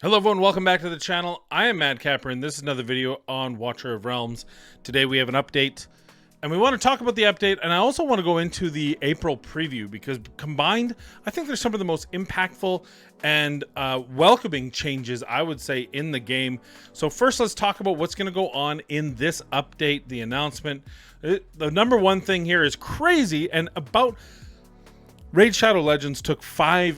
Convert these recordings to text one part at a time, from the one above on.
Hello everyone, welcome back to the channel. I am Madcapper and this is another video on Watcher of Realms. Today we have an update and we want to talk about the update, and I also want to go into the April preview because combined I think there's some of the most impactful and welcoming changes, I would say, in the game. So first let's talk about what's going to go on in this update, the announcement. The number one thing here is crazy, and about Raid Shadow Legends took 4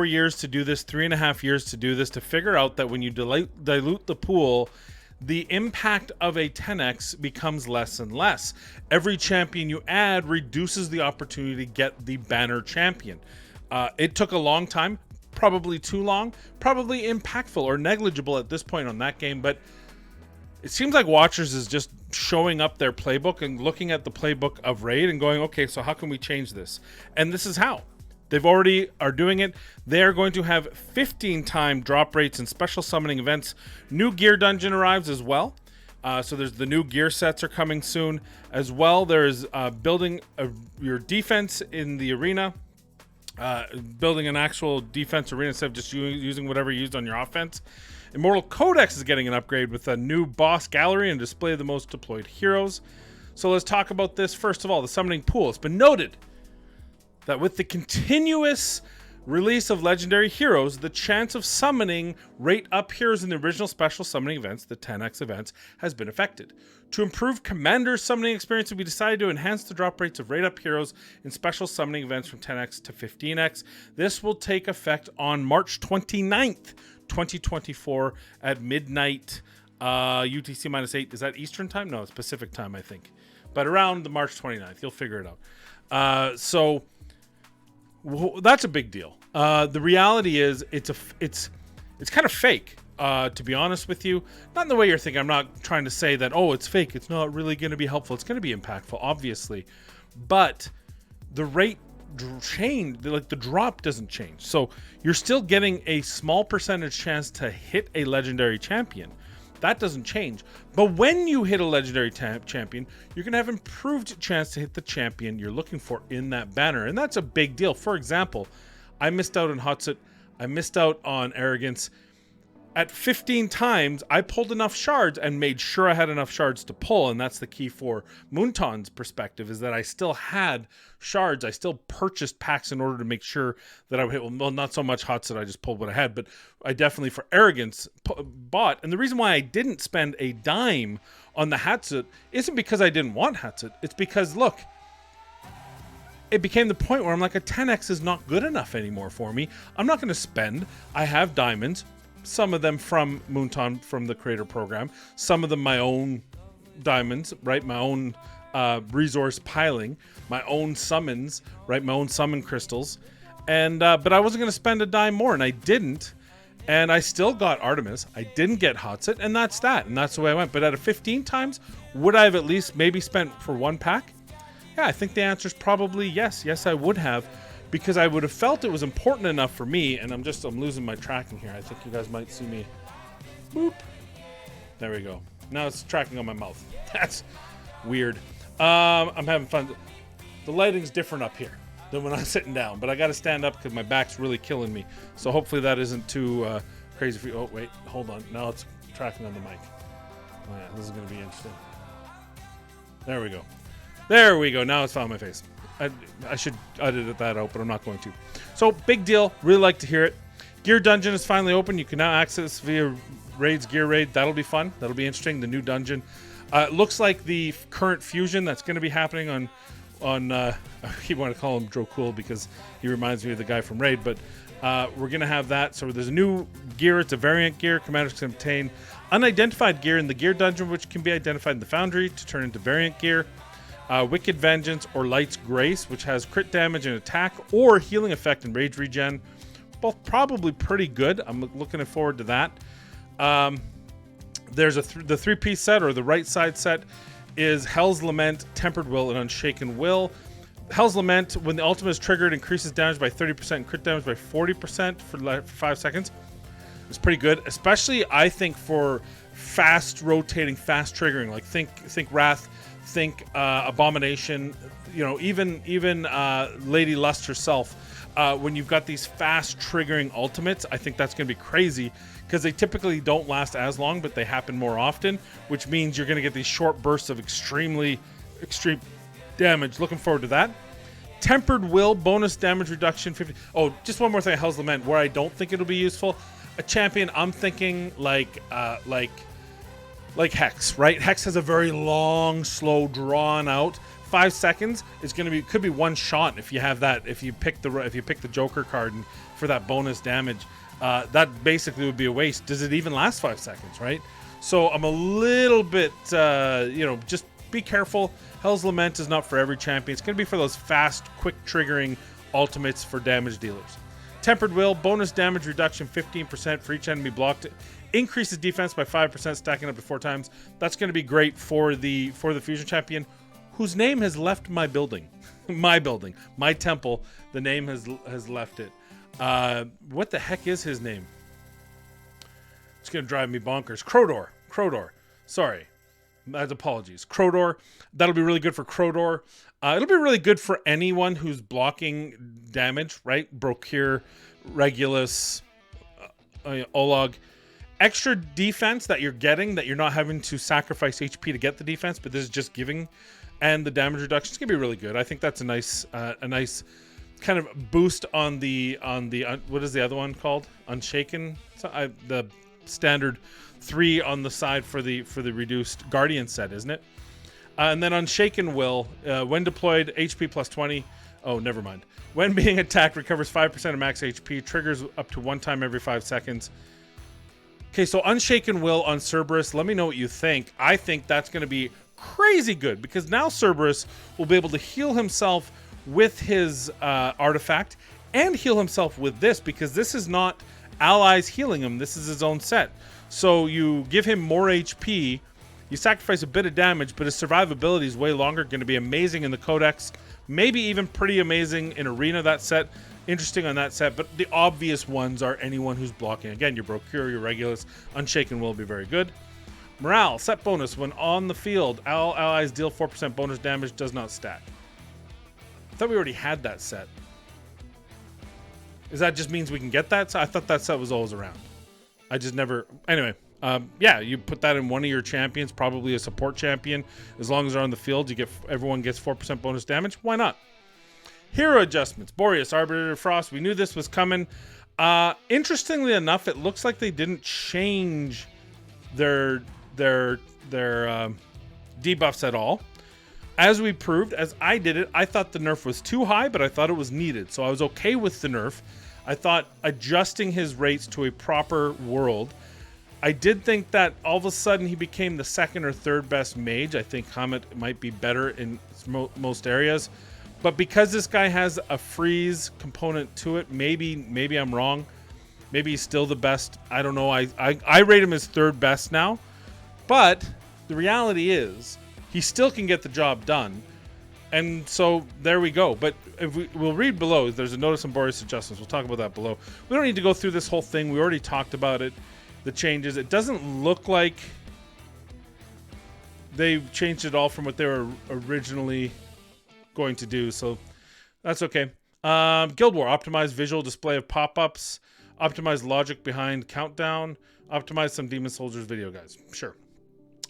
years to do this, 3.5 years to do this, to figure out that when you dilute the pool, the impact of a 10x becomes less and less. Every champion you add reduces the opportunity to get the banner champion. It took a long time, probably too long, probably impactful or negligible at this point on that game, but it seems like Watchers is just showing up their playbook and looking at the playbook of Raid and going, okay, so how can we change this? And this is how. They've already are doing it. They are going to have 15-time drop rates and special summoning events. New gear dungeon arrives as well. So there's the new gear sets are coming soon as well. There's building your defense in the arena. Building an actual defense arena instead of just using whatever you used on your offense. Immortal Codex is getting an upgrade with a new boss gallery and display of the most deployed heroes. So let's talk about this. First of all, the summoning pool. It's been noted that with the continuous release of legendary heroes, the chance of summoning rate up heroes in the original special summoning events, the 10x events, has been affected. To improve Commander's summoning experience, we decided to enhance the drop rates of rate up heroes in special summoning events from 10x to 15x. This will take effect on March 29th, 2024 at midnight UTC -8. Is that Eastern time? No, it's Pacific time, I think. But around the March 29th, you'll figure it out. So that's a big deal. The reality is it's kind of fake, to be honest with you. Not in the way you're thinking. I'm not trying to say that, oh, it's fake, it's not really going to be helpful. It's going to be impactful, obviously. But the rate change, like the drop doesn't change, so you're still getting a small percentage chance to hit a legendary champion. That doesn't change. But when you hit a legendary champion, you're gonna have improved chance to hit the champion you're looking for in that banner, and that's a big deal. For example, I missed out on Hotset, I missed out on Arrogance. At 15 times, I pulled enough shards and made sure I had enough shards to pull, and that's the key for Moonton's perspective, is that I still had shards. I still purchased packs in order to make sure that I would hit, well, not so much Hots that I just pulled what I had, but I definitely, for Arrogance, bought. And the reason why I didn't spend a dime on the Hatset isn't because I didn't want Hatset. It's because, look, it became the point where I'm like, a 10x is not good enough anymore for me. I'm not going to spend. I have diamonds. Some of them from Moonton, from the creator program, some of them my own diamonds, right? My own resource piling, my own summons, right? My own summon crystals. And but I wasn't going to spend a dime more, and I didn't. And I still got Artemis. I didn't get Hotset, and that's that. And that's the way I went. But at a 15 times, would I have at least maybe spent for one pack? Yeah, I think the answer is probably yes. Yes, I would have. Because I would have felt it was important enough for me, and I'm losing my tracking here. I think you guys might see me. Boop. There we go. Now it's tracking on my mouth. That's weird. I'm having fun. The lighting's different up here than when I'm sitting down, but I got to stand up because my back's really killing me. So hopefully that isn't too crazy for you. Oh, wait. Hold on. Now it's tracking on the mic. Oh, yeah. This is going to be interesting. There we go. There we go. Now it's found my face. I should edit that out, but I'm not going to. So, big deal. Really like to hear it. Gear Dungeon is finally open. You can now access via Raid's Gear Raid. That'll be fun. That'll be interesting. The new dungeon. It looks like the current fusion that's going to be happening on I keep wanting to call him Drokul because he reminds me of the guy from Raid, but we're going to have that. So there's a new gear. It's a variant gear. Commanders can obtain unidentified gear in the Gear Dungeon, which can be identified in the Foundry to turn into variant gear. Wicked Vengeance or Light's Grace, which has crit damage and attack or healing effect and rage regen. Both probably pretty good. I'm looking forward to that. There's the three-piece set, or the right side set, is Hell's Lament, Tempered Will, and Unshaken Will. Hell's Lament, when the ultimate is triggered, increases damage by 30% and crit damage by 40% for 5 seconds. It's pretty good, especially I think for fast rotating, fast triggering. Like think Wrath. Think Abomination, you know, even Lady Lust herself. when you've got these fast triggering ultimates, I think that's going to be crazy because they typically don't last as long, but they happen more often, which means you're going to get these short bursts of extreme damage. Looking forward to that. Tempered Will, bonus damage reduction 50. Oh, just one more thing, Hell's Lament, where I don't think it'll be useful. A champion, I'm thinking like Hex, right? Hex has a very long, slow, drawn out. 5 seconds is going to be, could be one shot if you have that. If you pick the Joker card and for that bonus damage, that basically would be a waste. Does it even last 5 seconds, right? So I'm a little bit, just be careful. Hell's Lament is not for every champion. It's going to be for those fast, quick triggering ultimates for damage dealers. Tempered Will, bonus damage reduction 15% for each enemy blocked. Increases defense by 5%, stacking up to 4 times. That's going to be great for the fusion champion, whose name has left my building, my temple. The name has left it. What the heck is his name? It's going to drive me bonkers. Crodor. Sorry. Apologies. Crodor. That'll be really good for Crodor. It'll be really good for anyone who's blocking damage, right? Brokir, Regulus, Olog. Extra defense that you're getting, that you're not having to sacrifice HP to get the defense, but this is just giving, and the damage reduction is going to be really good. I think that's a nice kind of boost on the what is the other one called? Unshaken. So the standard 3 on the side for the reduced Guardian set, isn't it? And then Unshaken Will, when deployed, HP plus 20. Oh, never mind. When being attacked, recovers 5% of max HP, triggers up to 1 time every 5 seconds. Okay, so Unshaken Will on Cerberus, let me know what you think. I think that's going to be crazy good because now Cerberus will be able to heal himself with his artifact and heal himself with this, because this is not allies healing him. This is his own set. So you give him more HP, you sacrifice a bit of damage, but his survivability is way longer. Going to be amazing in the Codex, maybe even pretty amazing in Arena. That set, interesting on that set, but the obvious ones are anyone who's blocking. Again, your Brokir, your Regulus, Unshaken will be very good. Morale, set bonus when on the field. All allies deal 4% bonus damage, does not stack. I thought we already had that set. Is that just means we can get that? So I thought that set was always around. I just never... Anyway, yeah, you put that in one of your champions, probably a support champion. As long as they're on the field, everyone gets 4% bonus damage. Why not? Hero adjustments. Boreas, Arbiter Frost. We knew this was coming. Interestingly enough, it looks like they didn't change their debuffs at all. As we proved, as I did it, I thought the nerf was too high, but I thought it was needed. So I was okay with the nerf. I thought adjusting his rates to a proper world. I did think that all of a sudden he became the 2nd or 3rd best mage. I think Comet might be better in most areas. But because this guy has a freeze component to it, maybe I'm wrong. Maybe he's still the best. I don't know. I rate him as 3rd best now. But the reality is he still can get the job done. And so there we go. But if we'll read below. There's a notice on Boreas adjustments. We'll talk about that below. We don't need to go through this whole thing. We already talked about it. The changes. It doesn't look like they've changed it all from what they were originally going to do. So that's okay. Guild War. Optimize visual display of pop-ups. Optimize logic behind countdown. Optimize some Demon Soldiers video guys. Sure.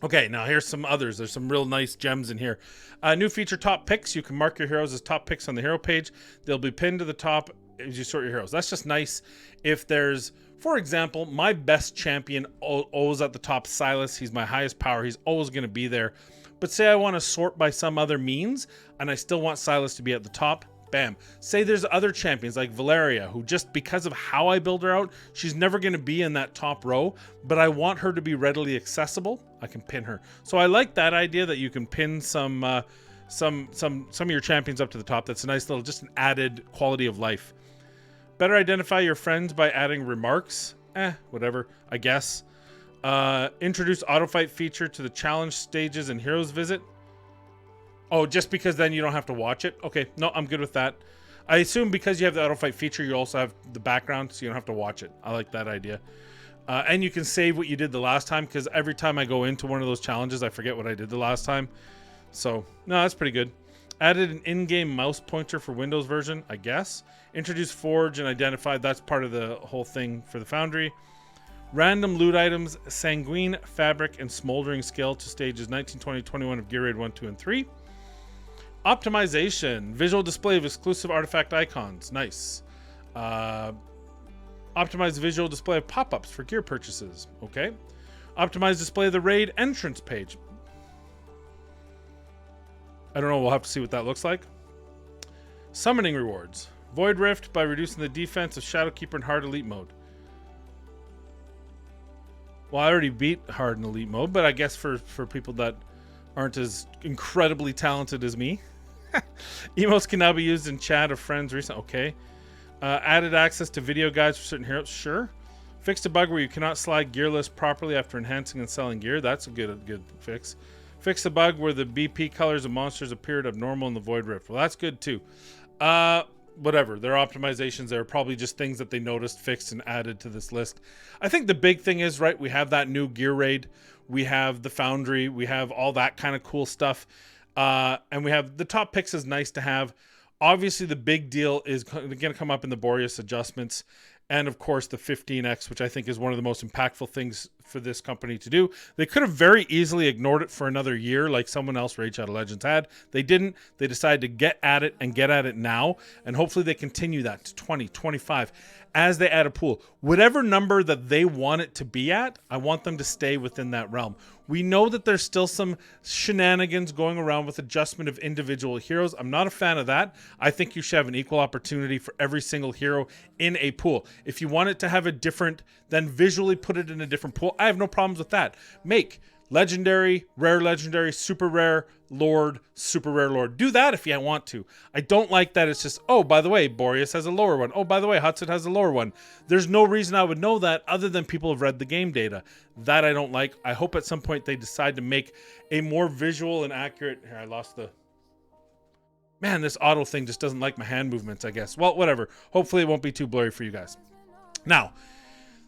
Okay, now here's some others. There's some real nice gems in here. New feature, top picks. You can mark your heroes as top picks on the hero page. They'll be pinned to the top as you sort your heroes. That's just nice. If there's, for example, my best champion always at the top, Silas. He's my highest power. He's always going to be there. But say I want to sort by some other means, and I still want Silas to be at the top. Bam. Say there's other champions like Valeria, who just because of how I build her out, she's never going to be in that top row, but I want her to be readily accessible. I can pin her. So I like that idea that you can pin some of your champions up to the top. That's a nice little, just an added quality of life. Better identify your friends by adding remarks. Whatever, I guess. Introduce auto fight feature to the challenge stages and heroes visit. Oh, just because then you don't have to watch it? Okay, no, I'm good with that. I assume because you have the auto fight feature, you also have the background, so you don't have to watch it. I like that idea. And you can save what you did the last time, because every time I go into one of those challenges, I forget what I did the last time. So, no, that's pretty good. Added an in-game mouse pointer for Windows version, I guess. Introduced Forge and Identify. That's part of the whole thing for the Foundry. Random loot items, Sanguine, Fabric, and Smoldering Skill to stages 19, 20, 21 of Gear Raid 1, 2, and 3. Optimization. Visual display of exclusive artifact icons. Nice. Optimized visual display of pop-ups for gear purchases. Okay. Optimized display of the raid entrance page. I don't know. We'll have to see what that looks like. Summoning rewards. Void Rift by reducing the defense of Shadowkeeper in hard elite mode. Well, I already beat hard in elite mode, but I guess for people that aren't as incredibly talented as me. Emotes can now be used in chat of friends recent. Okay. Added access to video guides for certain heroes. Sure. Fixed a bug where you cannot slide gear list properly after enhancing and selling gear. That's a good fix. Fixed a bug where the BP colors of monsters appeared abnormal in the Void Rift. Well, that's good too. Whatever. They're optimizations. They're probably just things that they noticed, fixed, and added to this list. I think the big thing is, right, we have that new gear raid. We have the Foundry. We have all that kind of cool stuff. And we have the top picks is nice to have. Obviously, the big deal is going to come up in the Boreas adjustments. And, of course, the 15X, which I think is one of the most impactful things for this company to do. They could have very easily ignored it for another year like someone else, Raid Shadow Legends, had. They didn't. They decided to get at it and get at it now. And hopefully they continue that to 20, 25 as they add a pool. Whatever number that they want it to be at, I want them to stay within that realm. We know that there's still some shenanigans going around with adjustment of individual heroes. I'm not a fan of that. I think you should have an equal opportunity for every single hero in a pool. If you want it to have a different, then visually put it in a different pool. I have no problems with that. Make legendary, super rare, lord, super rare lord. Do that if you want to. I don't like that it's just, oh, by the way, Boreas has a lower one. Oh, by the way, Hudson has a lower one. There's no reason I would know that other than people have read the game data. That I don't like. I hope at some point they decide to make a more visual and accurate... Here, I lost the... Man, this auto thing just doesn't like my hand movements, I guess. Well, whatever. Hopefully it won't be too blurry for you guys. Now,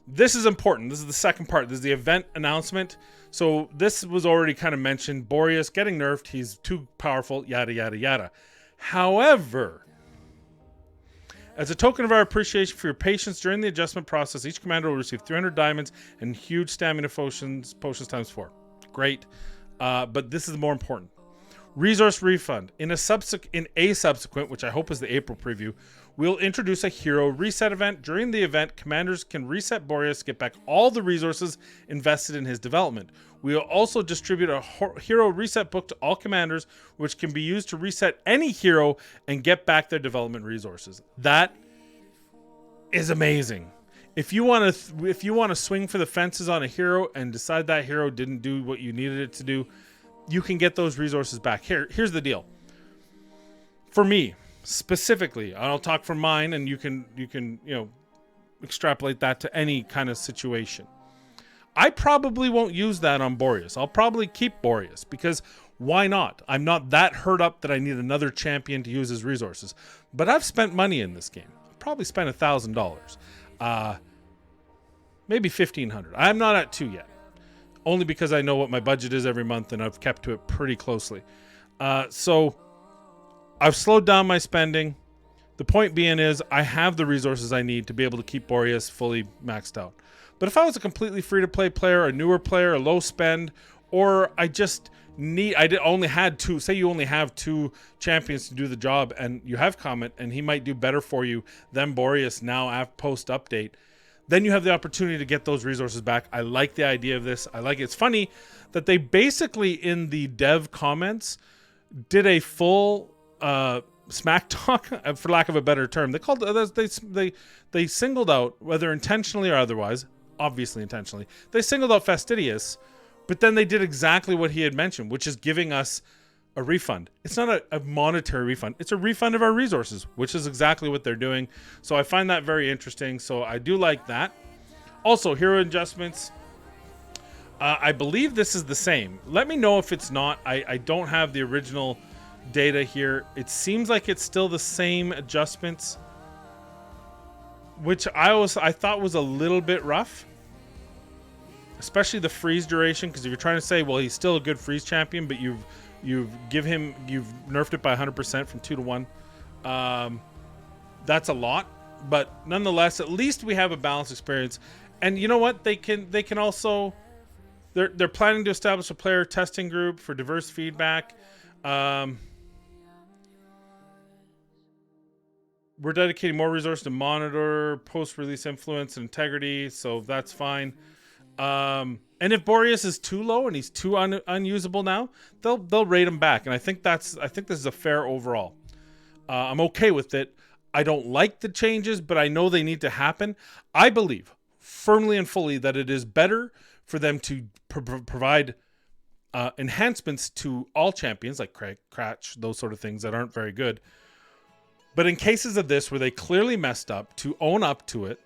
this is important. This is the second part. This is the event announcement. So this was already kind of mentioned. Boreas getting nerfed. He's too powerful, yada, yada, yada. However, as a token of our appreciation for your patience during the adjustment process, each commander will receive 300 diamonds and huge stamina potions times 4. Great. But this is more important. Resource refund. In a subsequent, which I hope is the April preview, we'll introduce a hero reset event. During the event, commanders can reset Boreas to get back all the resources invested in his development. We will also distribute a hero reset book to all commanders, which can be used to reset any hero and get back their development resources. That is amazing. If you want to swing for the fences on a hero and decide that hero didn't do what you needed it to do, you can get those resources back. Here's the deal. For me, specifically, I'll talk for mine, and you can extrapolate that to any kind of situation. I probably won't use that on Boreas. I'll probably keep Boreas because why not? I'm not that hurt up that I need another champion to use his resources. But I've spent money in this game. I've probably spent $1,000. Maybe $1,500. I'm not at 2 yet. Only because I know what my budget is every month and I've kept to it pretty closely. So I've slowed down my spending. The point being is I have the resources I need to be able to keep Boreas fully maxed out. But if I was a completely free-to-play player, a newer player, a low spend, or only had 2, say you only have 2 champions to do the job and you have Comet and he might do better for you than Boreas now post-update, then you have the opportunity to get those resources back. I like the idea of this. I like it. It's funny that they basically in the dev comments did a full smack talk, for lack of a better term. They called they singled out, whether intentionally or otherwise, obviously intentionally, they singled out Fastidious, but then they did exactly what he had mentioned, which is giving us a refund. It's not a monetary refund. It's a refund of our resources, which is exactly what they're doing. So I find that very interesting. So I do like that. Also, hero adjustments. I believe this is the same. Let me know if it's not. I don't have the original data here. It seems like it's still the same adjustments, which I thought was a little bit rough. Especially the freeze duration, because if you're trying to say, well, he's still a good freeze champion, but you've You've nerfed it by 100% from 2 to 1. That's a lot, but nonetheless, at least we have a balanced experience. And you know what? They can also they're planning to establish a player testing group for diverse feedback. We're dedicating more resources to monitor post-release influence and integrity, so that's fine. And if Boreas is too low and he's too unusable now, they'll rate him back, and I think this is a fair overall. I'm okay with it. I don't like the changes, but I know they need to happen. I believe firmly and fully that it is better for them to provide enhancements to all champions, like Cratch, those sort of things that aren't very good. But in cases of this where they clearly messed up, to own up to it,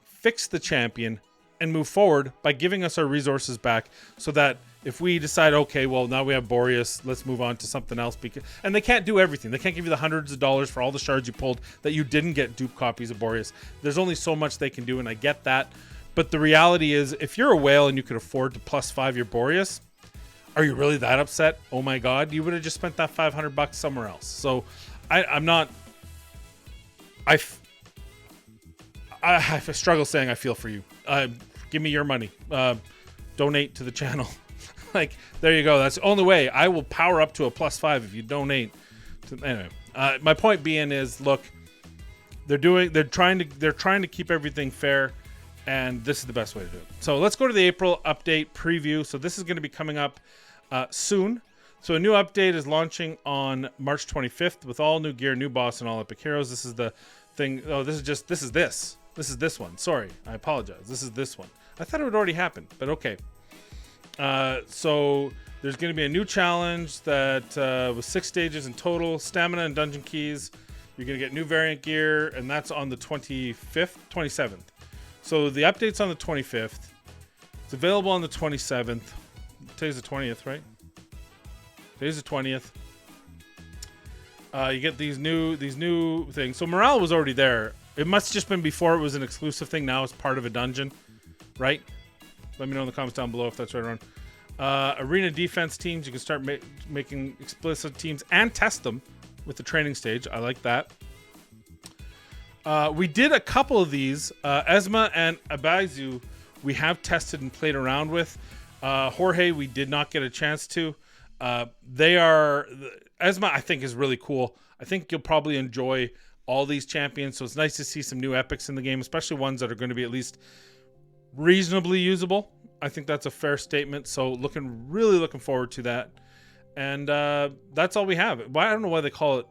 fix the champion, and move forward by giving us our resources back, so that if we decide, okay, well, now we have Boreas, let's move on to something else. And they can't do everything. They can't give you the hundreds of dollars for all the shards you pulled that you didn't get dupe copies of Boreas. There's only so much they can do, and I get that. But the reality is, if you're a whale and you could afford to +5 your Boreas, are you really that upset? Oh my God, you would have just spent that $500 somewhere else. So I'm not... I struggle saying I feel for you. Give me your money. Donate to the channel. Like, there you go. That's the only way. I will power up to a +5 if you donate. Anyway, my point being is, look, they're trying to keep everything fair, and this is the best way to do it. So let's go to the April update preview. So this is going to be coming up soon. So a new update is launching on March 25th with all new gear, new boss, and all epic heroes. This is the thing. Oh, this is this one. Sorry, I apologize. This is this one. I thought it would already happen, but okay. So there's going to be a new challenge that with 6 stages in total, stamina and dungeon keys. You're going to get new variant gear, and that's on the 27th. So the update's on the 25th. It's available on the 27th. Today's the 20th, right? Today's the 20th. You get these new things. So morale was already there. It must have just been before it was an exclusive thing. Now it's part of a dungeon, right? Let me know in the comments down below if that's right or wrong. Arena defense teams. You can start making explicit teams and test them with the training stage. I like that. We did a couple of these. Esma and Abazu we have tested and played around with. Jorge we did not get a chance to. Esma I think is really cool. I think you'll probably enjoy all these champions, so it's nice to see some new epics in the game, especially ones that are going to be at least reasonably usable. I think that's a fair statement, so really looking forward to that. And that's all we have. I don't know why they call it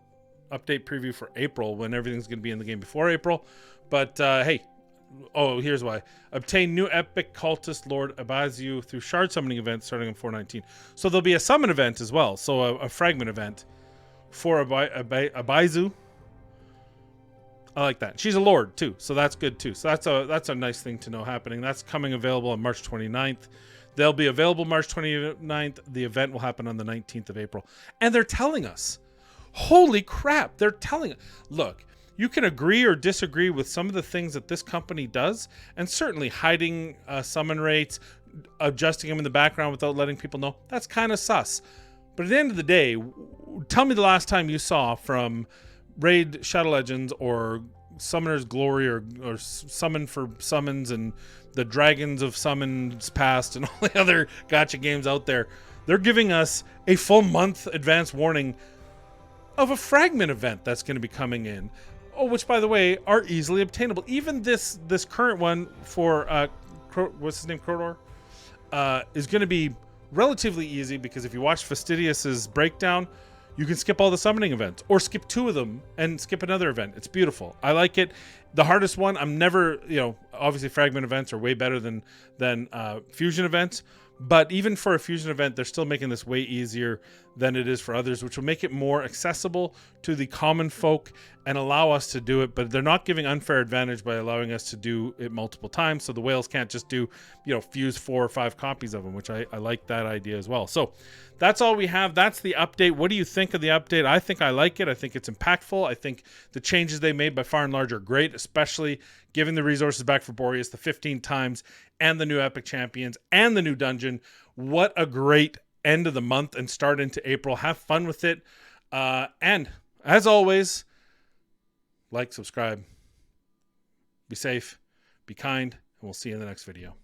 update preview for April when everything's going to be in the game before April, but hey, here's why. Obtain new epic cultist Lord Abazu through shard summoning events starting on 4/19. So there'll be a summon event as well, so a fragment event for Abazu. I like that. She's a lord too, so that's good too. So that's a nice thing to know happening. That's coming available on March 29th. They'll be available March 29th. The event will happen on the 19th of April. And they're telling us, holy crap, they're telling us. Look, you can agree or disagree with some of the things that this company does, and certainly hiding summon rates, adjusting them in the background without letting people know, that's kind of sus. But at the end of the day, tell me the last time you saw from Raid Shadow Legends or Summoner's Glory or Summon for Summons and the Dragons of Summons Past and all the other gacha games out there, they're giving us a full month advance warning of a fragment event that's going to be coming in. Oh, which by the way are easily obtainable. Even this current one for what's his name, Crowdor, is going to be relatively easy, because if you watch Fastidious's breakdown, you can skip all the summoning events or skip 2 of them and skip another event. It's beautiful. I like it. The hardest one, I'm never, obviously fragment events are way better than fusion events, but even for a fusion event, they're still making this way easier than it is for others, which will make it more accessible to the common folk and allow us to do it. But they're not giving unfair advantage by allowing us to do it multiple times. So the whales can't just do, fuse 4 or 5 copies of them, which I like that idea as well. So that's all we have. That's the update. What do you think of the update? I think I like it. I think it's impactful. I think the changes they made by far and large are great, especially giving the resources back for Boreas the 15 times and the new epic champions and the new dungeon. What a great end of the month and start into April. Have fun with it. And as always, like, subscribe, be safe, be kind, and we'll see you in the next video.